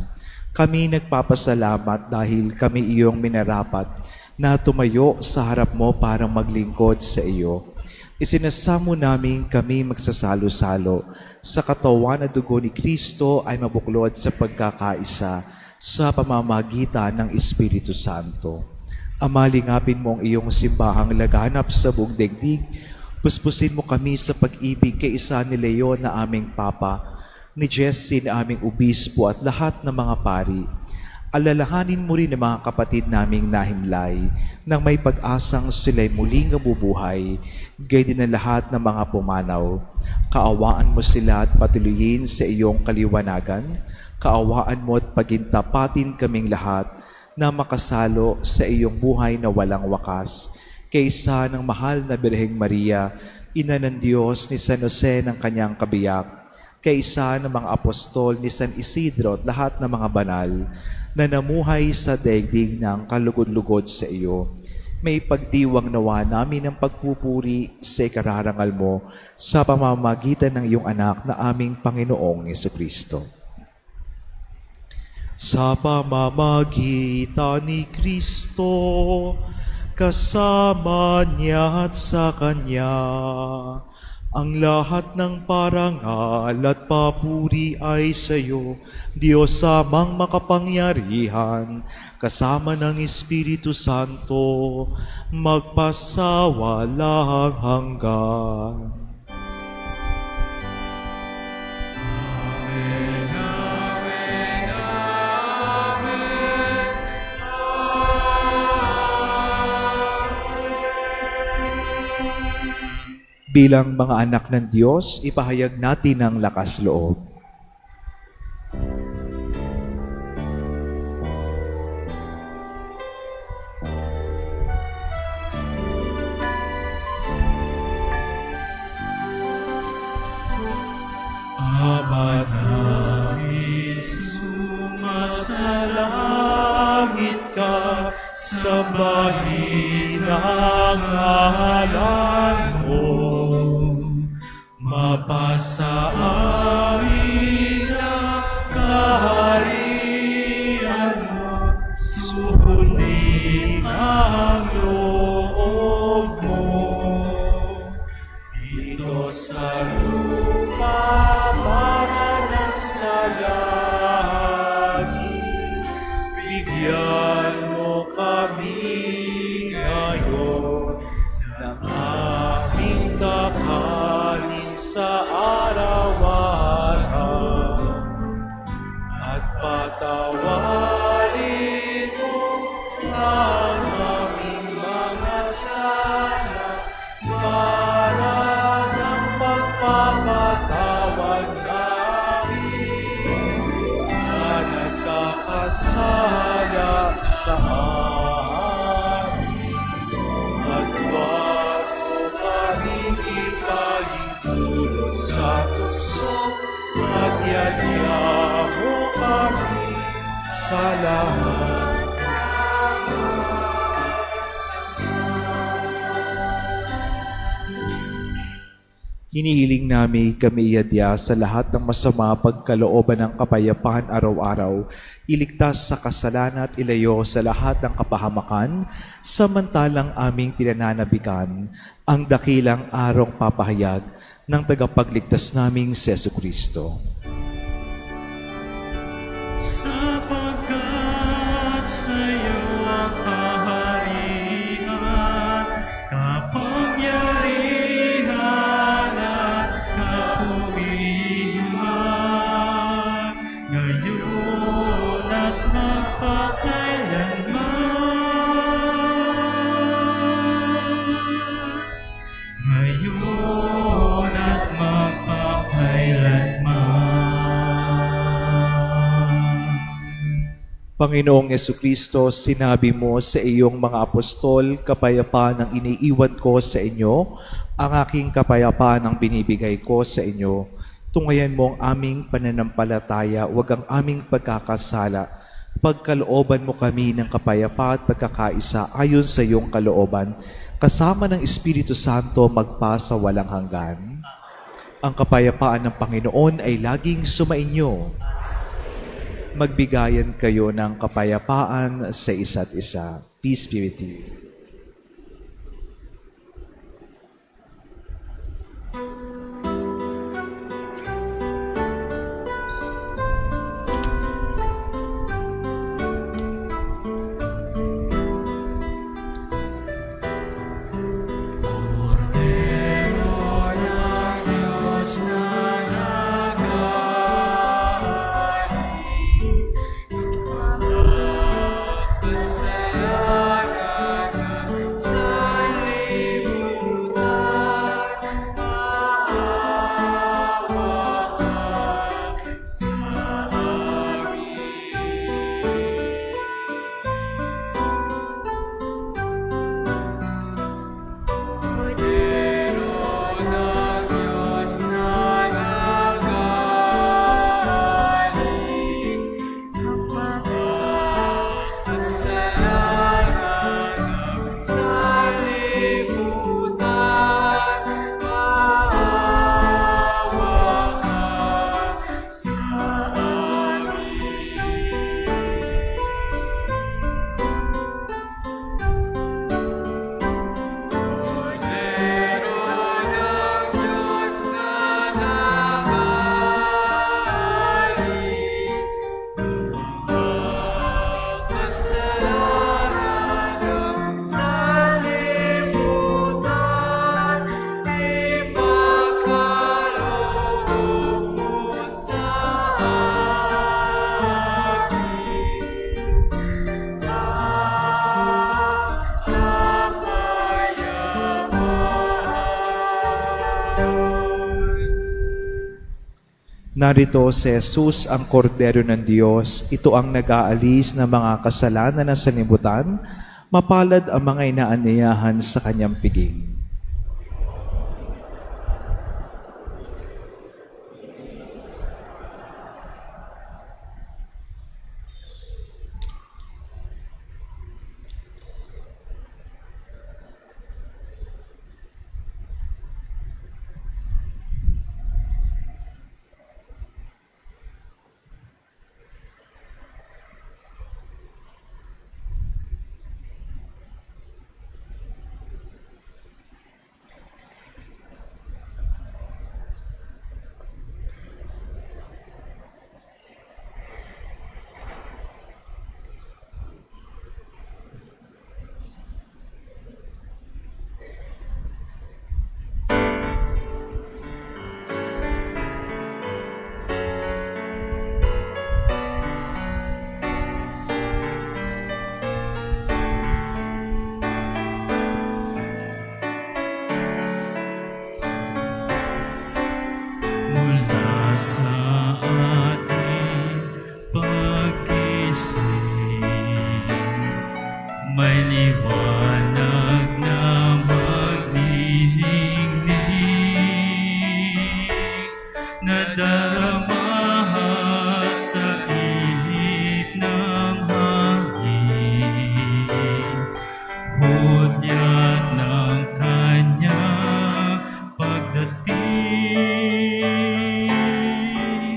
Kami nagpapasalamat dahil kami iyong minarapat na tumayo sa harap mo para maglingkod sa iyo. Isinasamo namin kami magsasalo-salo sa katawan at dugo ni Kristo ay mabuklod sa pagkakaisa sa pamamagitan ng Espiritu Santo. Ama, lingapin mo ang iyong simbahang laganap sa buong daigdig. Puspusin mo kami sa pag-ibig kay isa ni Leon na aming Papa, ni Jesse na aming Obispo at lahat ng mga pari. Alalahanin mo rin ang mga kapatid naming nahimlay nang may pag-asang sila'y muling nabubuhay, gayon din ang lahat ng mga pumanaw. Kaawaan mo sila at patuloyin sa iyong kaliwanagan. Kaawaan mo at pagintapatin kaming lahat na makasalo sa iyong buhay na walang wakas. Kaysa ng mahal na Birheng Maria, Ina ng Diyos, ni San Jose ng kanyang kabiyak, kaysa ng mga apostol ni San Isidro at lahat ng mga banal na namuhay sa daigdig ng kalugod-lugod sa iyo. May pagdiwang nawa namin ng pagpupuri sa ikararangal mo sa pamamagitan ng iyong anak na aming Panginoong Yesukristo. Sa pamamagitan ni Kristo, kasama niya at sa Kanya, ang lahat ng parangal at papuri ay sa iyo, Diyos amang makapangyarihan, kasama ng Espiritu Santo, magpasawalang hanggan. Bilang mga anak ng Diyos, ipahayag natin ang lakas loob. Aba namin, Sumasalangit ka, sambahin ang ngalan mo. Mapasa amin ang kaharian mo, sundin ang loob mo. Dito sa lupa para ng sa langit, bigyan mo kami ngayon ng aming kakanin sa araw-araw, at patawarin mo ang aming mga sala para ng pagpapatawad namin sa nagkakasala sa amin, at wag mo kaming ipahintulot sa tukso, at yadya mo kami sa lahat. Hinihiling namin kami iadya sa lahat ng masama pagkalooban ng kapayapaan araw-araw, iligtas sa kasalanan at ilayo sa lahat ng kapahamakan, samantalang aming pinananabikan ang dakilang arong papahayag ng tagapagligtas naming si Jesucristo. sapagkat sa'yo ang kaharian, kapangyarihan at kapugihan, ngayon at magpakailanman. Ngayon at magpakailanman. Panginoong Jesucristo, sinabi mo sa iyong mga apostol, kapayapaan ang iniiwan ko sa inyo, ang aking kapayapaan ang binibigay ko sa inyo. Tungayan mo ang aming pananampalataya, wag ang aming pagkakasala. Pagkalooban mo kami ng kapayapaan at pagkakaisa ayon sa iyong kalooban, kasama ng Espiritu Santo magpa sa walang hanggan. Ang kapayapaan ng Panginoon ay laging sumainyo. Magbigayan kayo ng kapayapaan sa isa't isa. Peace be with you. Narito si Jesus, ang kordero ng Diyos. Ito ang nag-aalis ng mga kasalanan ng sanlibutan. Mapalad ang mga inaanyayahan sa kanyang piging. Mula sa ating pag-isip, may liwanag na magniningning, nadarama sa ihip ng hangin, hudyat ng kanyang pagdating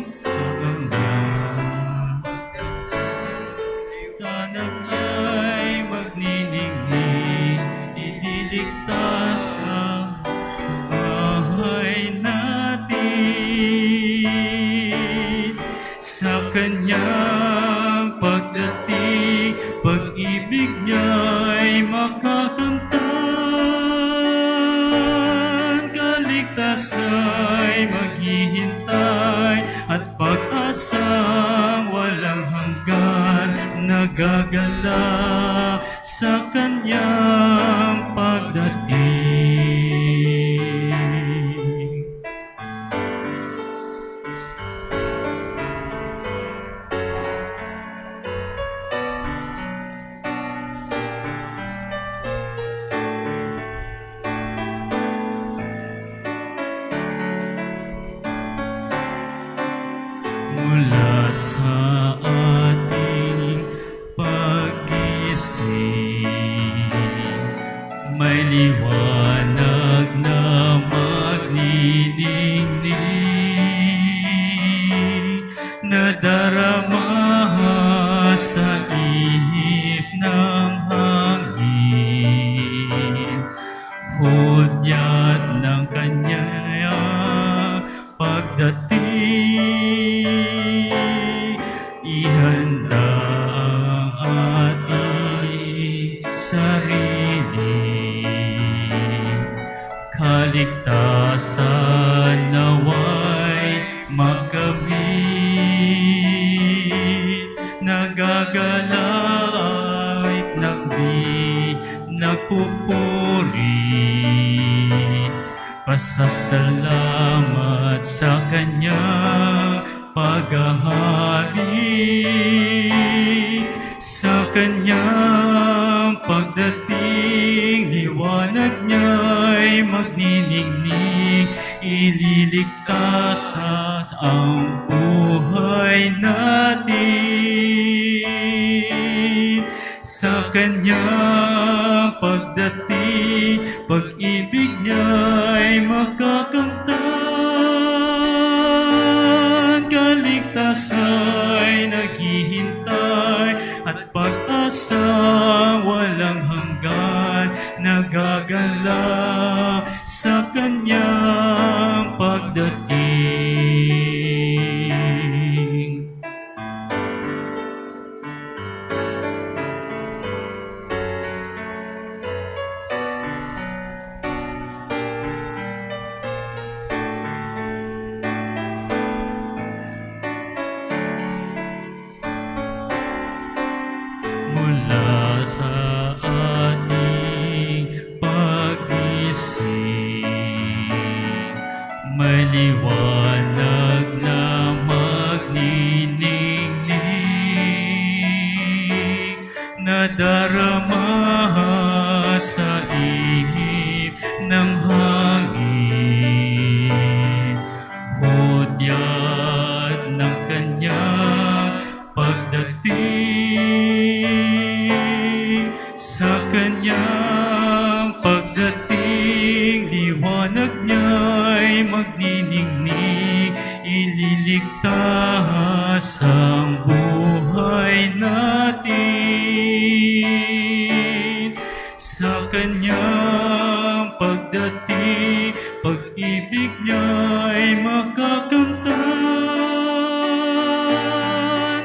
sa hanggang. Sana'y ay magniningning, ililigtas ang buhay natin. Sa kanyang pagdating, pag-ibig niya'y makakamtan. Kaligtasa'y maghihintay at pag-asang walang hanggan, nagagala sa kanyang pagdating. Mula sa ating pag-isip, may liwanag na magniningning, nadarama sa ihip ng hangin, hudyat ng kanyang pagdating. Ihanda ang ating sarili, kaligtasan naway makamit, nagagalay, nagpupuri, pasasalamat sa kanyang paghahari. Sa kanyang pagdating, liwanag niya'y magniningning, ililigtas ang buhay natin. Sa kanyang pagdating, pag-ibig niya'y makakamtan. Kaligtasa'y naghihintay at pag-asang walang hanggan, nagagala sa kanyang pagdating. Mula sa ating pag-isip, may liwanag na nadarama sa ihip ng hangin. Hudyat ng kanyang pagdating, sa kanyang pagdating, liwanag niya'y magniningning, ililigtas ang buhay natin. Sa kanyang pagdating, pag-ibig niya'y makakamtan,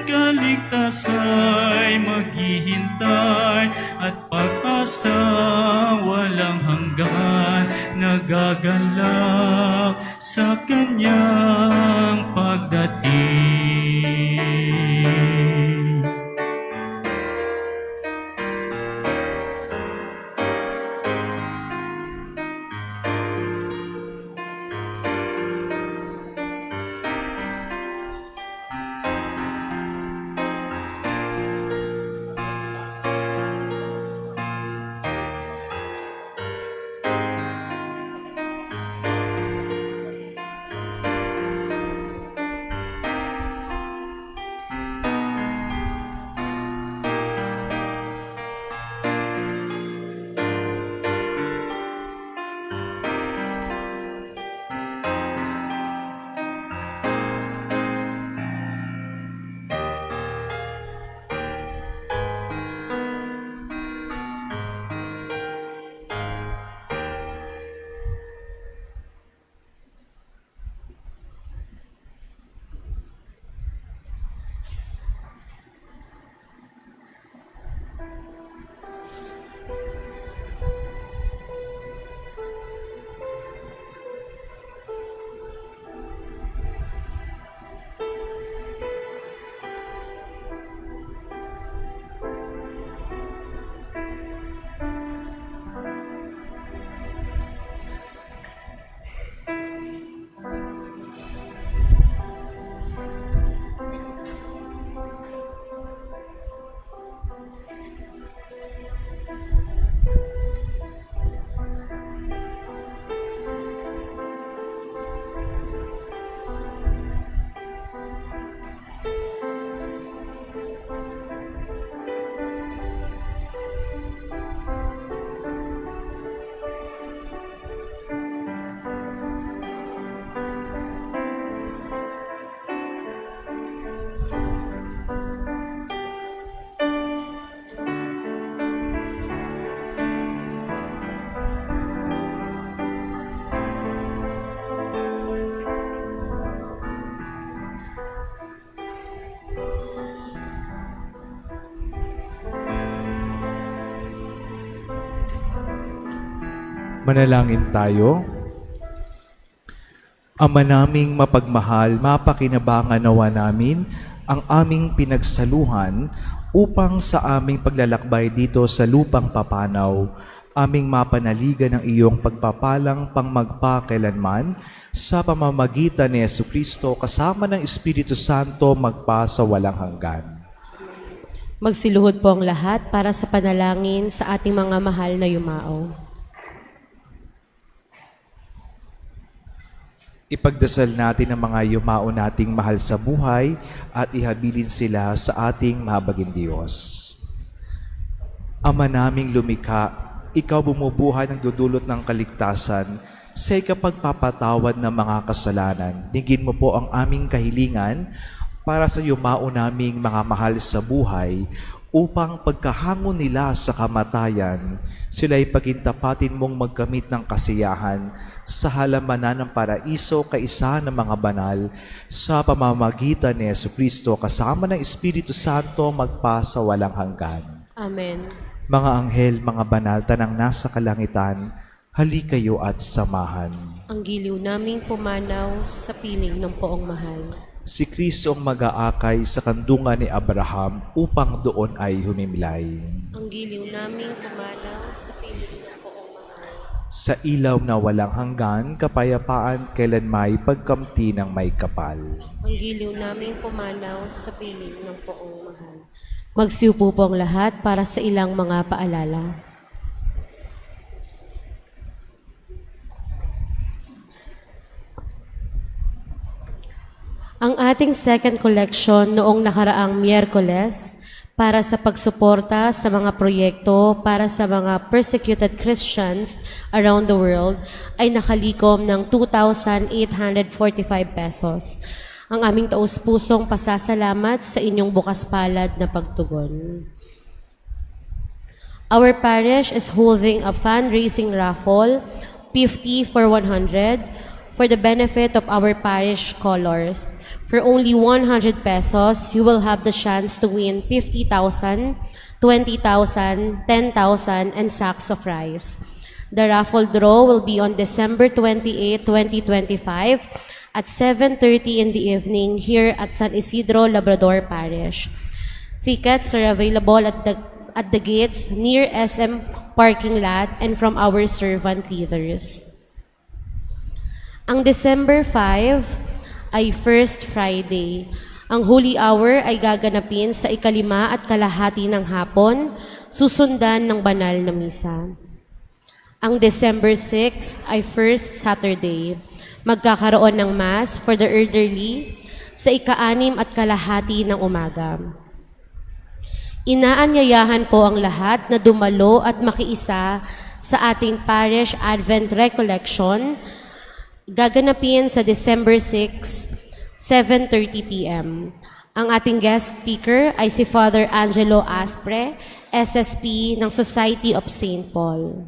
kaligtasa'y maghihintay, at pag-asa walang hanggan, nagagalak sa kanyang pagdating. Manalangin tayo. Ama naming mapagmahal, mapakinabangan nawa namin ang aming pinagsaluhan upang sa aming paglalakbay dito sa lupang papanaw, aming mapanaligan ng iyong pagpapalang pangmagpakailanman sa pamamagitan ni Jesucristo kasama ng Espiritu Santo magpa sa walang hanggan. Magsiluhod po ang lahat para sa panalangin sa ating mga mahal na yumao. Ipagdasal natin ang mga yumao nating mahal sa buhay at ihabilin sila sa ating mahabaging Diyos. Ama naming lumikha, ikaw bumubuhay ng dudulot ng kaligtasan sa ikapagpapatawad ng mga kasalanan. Dinggin mo po ang aming kahilingan para sa yumao naming mga mahal sa buhay upang pagkahango nila sa kamatayan, sila'y pagintapatin mong magkamit ng kasiyahan sa halamanan ng paraiso kaisa ng mga banal sa pamamagitan ni Jesucristo kasama ng Espiritu Santo magpa sa walang hanggan. Amen. Mga anghel, mga banal, tanang nasa kalangitan, hali kayo at samahan. Ang giliw naming pumanaw sa piling ng poong mahal. Si Kristo ang mag-aakay sa kandungan ni Abraham upang doon ay humimlay. Ang giliw naming pumanaw sa piling ng poong mahal. Sa ilaw na walang hanggan, kapayapaan kailan may pagkamti ng may kapal. Ang giliw naming pumanaw sa piling ng poong mahal. Magsiupo po ang lahat para sa ilang mga paalala. Ang ating second collection noong nakaraang Miyerkules para sa pagsuporta sa mga proyekto para sa mga persecuted Christians around the world ay nakalikom ng 2,845 pesos. Ang aming taus-pusong pasasalamat sa inyong bukas palad na pagtugon. Our parish is holding a fundraising raffle, 50 for 100, for the benefit of our parish scholars. For only 100 pesos, you will have the chance to win 50,000, 20,000, 10,000, and sacks of rice. The raffle draw will be on December 28, 2025 at 7:30 in the evening here at San Isidro, Labrador Parish. Tickets are available at the gates near SM parking lot and from our servant leaders. Ang December 5 ay First Friday. Ang Holy Hour ay gaganapin sa 5:30 ng hapon, susundan ng banal na misa. Ang December 6 ay First Saturday. Magkakaroon ng Mass for the elderly sa 6:30 ng umaga. Inaanyayahan po ang lahat na dumalo at makiisa sa ating Parish Advent Recollection, gaganapin sa December 6, 7:30 p.m. Ang ating guest speaker ay si Father Angelo Aspre, SSP ng Society of St. Paul.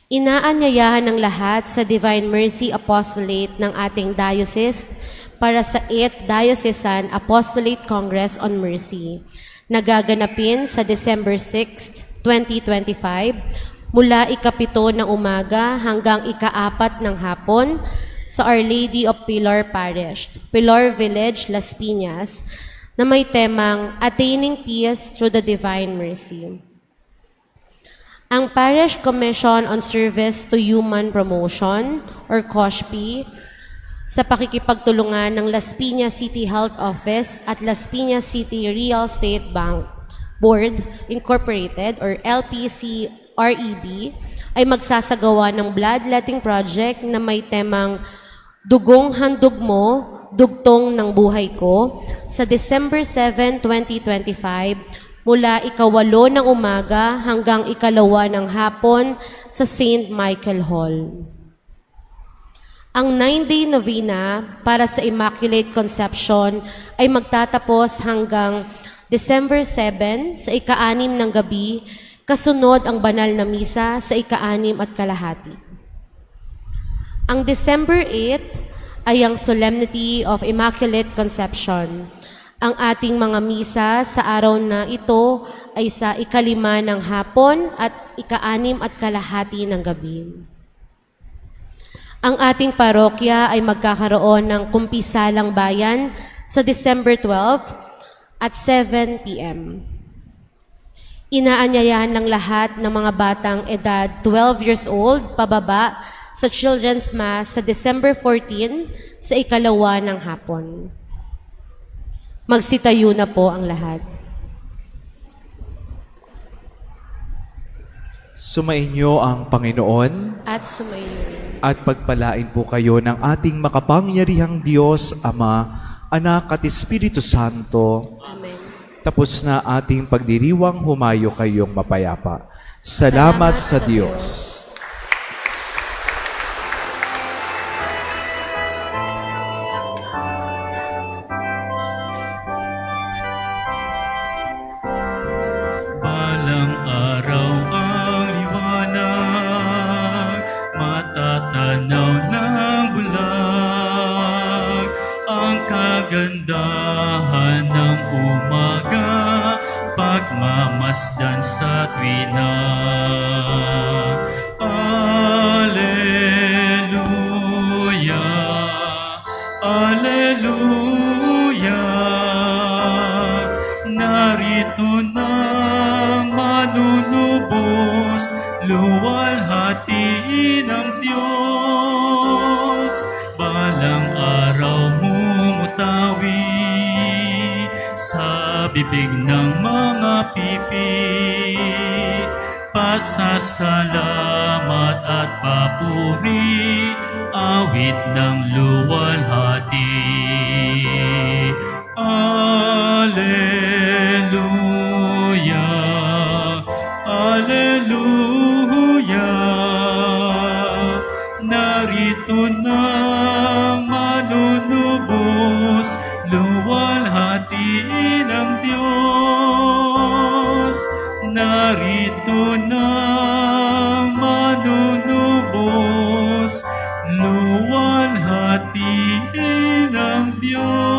Inaanyayahan ng lahat sa Divine Mercy Apostolate ng ating diocese para sa 8th Diocesan Apostolate Congress on Mercy, na gaganapin sa December 6, 2025, mula 7 ng umaga hanggang 4 ng hapon sa Our Lady of Pilar Parish, Pilar Village, Las Piñas, na may temang Attaining Peace Through the Divine Mercy. Ang Parish Commission on Service to Human Promotion, or COSHP, sa pakikipagtulungan ng Las Piñas City Health Office at Las Piñas City Real Estate Bank Board Incorporated, or LPC-REB, ay magsasagawa ng bloodletting project na may temang Dugong Handog Mo, Dugtong ng Buhay Ko sa December 7, 2025 mula 8 ng umaga hanggang 2 ng hapon sa St. Michael Hall. Ang 9-day novena para sa Immaculate Conception ay magtatapos hanggang December 7 sa 6 ng gabi, kasunod ang banal na misa sa 6:30. Ang December 8 ay ang Solemnity of Immaculate Conception. Ang ating mga misa sa araw na ito ay sa 5 ng hapon at 6:30 ng gabi. Ang ating parokya ay magkakaroon ng kumpisalang bayan sa December 12 at 7 p.m. Inaanyayahan ng lahat ng mga batang edad 12 years old pababa sa Children's Mass sa December 14 sa 2 ng hapon. Magsitayo na po ang lahat. Sumainyo ang Panginoon At sumayo. at pagpalain po kayo ng ating makapangyarihang Diyos, Ama, Anak at Espiritu Santo. Amen. Tapos na ating pagdiriwang, humayo kayong mapayapa. Salamat sa Diyos. Balang araw ang liwanag, matatanaw ng bulag, ang kagandahan ng umaga, pagmamasdan sa tuwina. Alleluia, Alleluia, narito na manunubos, luwalhati ng Diyos. Balang araw mumutawi sa bibig ng mga pipi, pasasalamat at papuri, awit ng luwalhati. Alleluia, Alleluia. Narito na manunubos, luwalhati ng Diyos. Narito na manunubos, luwalhati ng Diyos.